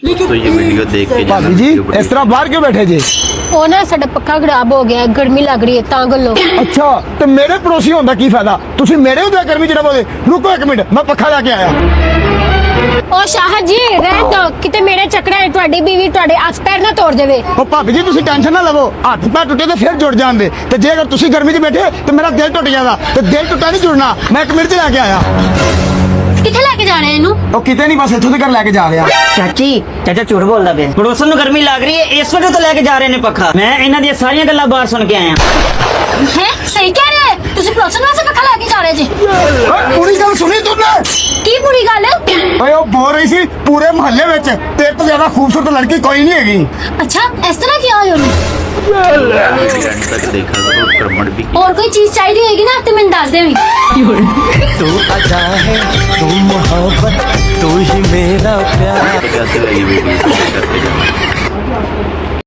तो ये वीडियो देख के जाना भाभी जी वीडियो बड़ी- इस तरह बाहर क्यों बैठे जी? ਉਹ ਨਾ ਸਾਡਾ ਪੱਖਾ ਖਰਾਬ ਹੋ ਗਿਆ, ਗਰਮੀ ਲੱਗ ਰਹੀ ਹੈ ਤਾਂ ਗੱਲੋਂ। ਅੱਛਾ ਤੇ ਮੇਰੇ ਪੜੋਸੀ ਹੋਣ ਦਾ ਕੀ ਫਾਇਦਾ? ਤੁਸੀਂ ਮੇਰੇ ਹੁੰਦੇ ਗਰਮੀ ਚ ਨਾ ਬੋਲੇ। ਰੁਕੋ ਇੱਕ ਮਿੰਟ, ਮੈਂ ਪੱਖਾ ਲੈ ਕੇ ਆਇਆ। ਉਹ ਸ਼ਾਹ ਜੀ ਰਹਿ ਦੋ, ਕਿਤੇ ਮੇਰੇ ਚੱਕਰਾਂ ਨੇ ਤੁਹਾਡੀ ਬੀਵੀ ਤੁਹਾਡੇ ਹੱਥ ਪੈਰ ਨਾ ਤੋੜ ਦੇਵੇ। ਉਹ ਭਾਬੀ ਜੀ ਤੁਸੀਂ ਟੈਨਸ਼ਨ ਨਾ ਲਵੋ, ਹੱਥ ਪੈਰ ਟੁੱਟੇ ਤੇ ਫਿਰ ਜੁੜ ਜਾਂਦੇ, ਤੇ ਜੇ ਅਗਰ ਤੁਸੀਂ ਗਰਮੀ 'ਚ ਬੈਠੇ ਤੇ ਮੇਰਾ ਦਿਲ ਟੁੱਟ ਜਾਦਾ, ਤੇ ਦਿਲ ਟੁੱਟਾ ਨਹੀਂ ਜੁੜਨਾ। ਮੈਂ ਇੱਕ ਮਿੰਟ 'ਚ ਲੈ ਕੇ ਆਇਆ। ਕਿੱਥੇ ਲੈ ਕੇ ਜਾਣੇ ਇਹਨੂੰ? ਉਹ ਕਿਤੇ ਨਹੀਂ, ਬਸ ਇੱਥੋਂ ਦੇ ਘਰ ਲੈ ਕੇ ਜਾ ਰਿਹਾ। ਚਾਚਾ ਝੂਠ ਬੋਲਦਾ ਪਿਆ। ਪੜੋਸਨ ਨੂੰ ਗਰਮੀ ਲੱਗ ਰਹੀ ਹੈ, ਇਸ ਵਜ੍ਹਾ ਤੋਂ ਲੈ ਕੇ ਜਾ ਰਹੇ ਨੇ ਪੱਖਾ। ਮੈਂ ਇਹਨਾਂ ਦੀਆਂ ਸਾਰੀਆਂ ਗੱਲਾਂ ਬਾਹਰ ਸੁਣ ਕੇ ਆਇਆ। ਹੈ ਸਹੀ ਕਹਿ ਰਹੇ ਹੋ? ਤੁਸੀਂ ਪੜੋਸਣ ਵਾਸਤੇ ਪੱਖਾ ਲੈ ਕੇ ਜਾ ਰਹੇ ਜੀ? ਓਏ ਪੂਰੀ ਗੱਲ ਸੁਣੀ ਤੂਨੇ? ਕੀ ਬੁਰੀ ਗੱਲ? ਓਏ ਉਹ ਬੋਲ ਰਹੀ ਸੀ ਪੂਰੇ ਮੁਹੱਲੇ ਵਿੱਚ ਤੇਰੇ ਤੋਂ ਜ਼ਿਆਦਾ ਖੂਬਸੂਰਤ ਲੜਕੀ ਕੋਈ ਨਹੀਂ ਹੈਗੀ। ਅੱਛਾ ਇਸ ਤਰ੍ਹਾਂ ਕਿਹਾ ਹੋਇਆ ਉਹਨੇ? वीडियो एंड तक देखा करो, कमेंट भी ਹੋਰ ਕੋਈ ਚੀਜ਼ ਚਾਹੀਦੀ ਹੋਏਗੀ ਨਾ ਤੇ ਮੈਨੂੰ ਦੱਸ ਦੇਵੀਂ। तू अदा है तू मोहब्बत तू ही मेरा प्यार। तो कैसे लगी वीडियो?